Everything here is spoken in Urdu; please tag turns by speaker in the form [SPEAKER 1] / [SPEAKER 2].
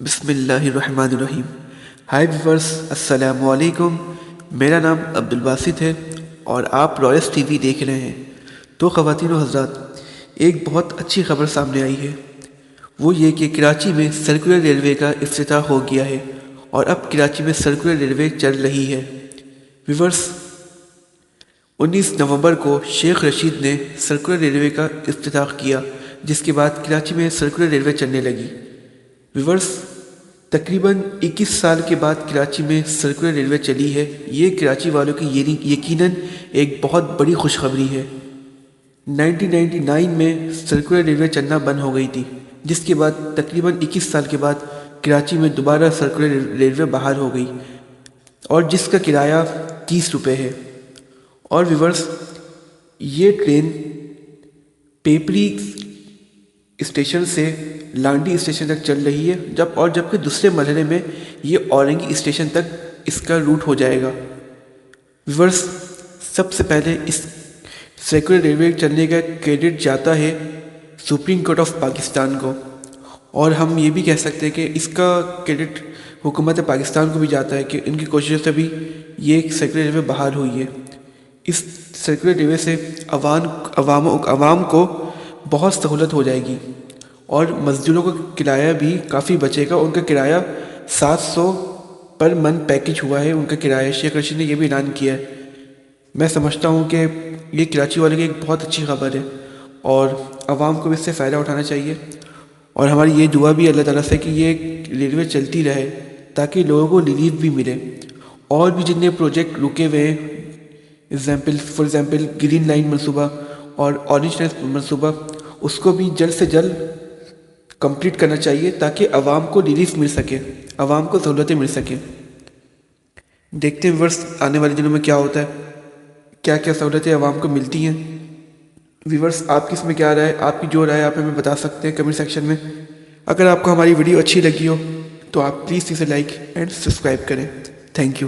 [SPEAKER 1] بسم اللہ الرحمن الرحیم۔ ہائی ویورس، السلام علیکم۔ میرا نام عبدالباسط ہے اور آپ رائس ٹی وی دیکھ رہے ہیں۔ تو خواتین و حضرات، ایک بہت اچھی خبر سامنے آئی ہے، وہ یہ کہ کراچی میں سرکولر ریلوے کا افتتاح ہو گیا ہے اور اب کراچی میں سرکولر ریلوے چل رہی ہے۔ ویورس، 19 نومبر کو شیخ رشید نے سرکولر ریلوے کا افتتاح کیا، جس کے بعد کراچی میں سرکولر ریلوے چلنے لگی۔ ویورس، تقریباً 21 سال کے بعد کراچی میں سرکولر ریلوے چلی ہے۔ یہ کراچی والوں کی یقیناً ایک بہت بڑی خوشخبری ہے۔ 1999 میں سرکولر ریلوے چلنا بند ہو گئی تھی، جس کے بعد تقریباً 21 سال کے بعد کراچی میں دوبارہ سرکولر ریلوے بحال ہو گئی، اور جس کا کرایہ 30 روپے ہے۔ اور ویورس، یہ ٹرین پیپری اسٹیشن سے لانڈی اسٹیشن تک چل رہی ہے، جبکہ دوسرے مرحلے میں یہ اورنگی اسٹیشن تک اس کا روٹ ہو جائے گا۔ ویورس، سب سے پہلے اس سرکولر ریلوے چلنے کا کریڈٹ جاتا ہے سپریم کورٹ آف پاکستان کو، اور ہم یہ بھی کہہ سکتے ہیں کہ اس کا کریڈٹ حکومت پاکستان کو بھی جاتا ہے کہ ان کی کوششوں سے بھی یہ سرکولر ریلوے بحال ہوئی ہے۔ اس سرکولر ریلوے سے عوام کو بہت سہولت ہو جائے گی، اور مزدوروں کا کرایہ بھی کافی بچے گا۔ ان کا کرایہ 700 پر منتھ پیکج ہوا ہے ان کا کرایہ۔ شیخ رشید نے یہ بھی اعلان کیا ہے۔ میں سمجھتا ہوں کہ یہ کراچی والے کی ایک بہت اچھی خبر ہے، اور عوام کو بھی اس سے فائدہ اٹھانا چاہیے، اور ہماری یہ دعا بھی اللہ تعالیٰ سے کہ یہ ریلوے چلتی رہے تاکہ لوگوں کو ریلیف بھی ملے۔ اور بھی جتنے پروجیکٹ رکے ہوئے ہیں، فار ایگزامپل گرین لائن منصوبہ اور اورنج لائن منصوبہ، اس کو بھی جلد سے جلد کمپلیٹ کرنا چاہیے تاکہ عوام کو ریلیف مل سکے، عوام کو سہولتیں مل سکیں۔ دیکھتے ہیں ویورس آنے والے دنوں میں کیا ہوتا ہے، کیا کیا سہولتیں عوام کو ملتی ہیں۔ ویورس، آپ کی اس میں کیا رائے ہے؟ آپ کی جو رائے آپ ہمیں بتا سکتے ہیں کمنٹ سیکشن میں۔ اگر آپ کو ہماری ویڈیو اچھی لگی ہو تو آپ پلیز اسے لائک اینڈ سبسکرائب کریں۔ Thank you.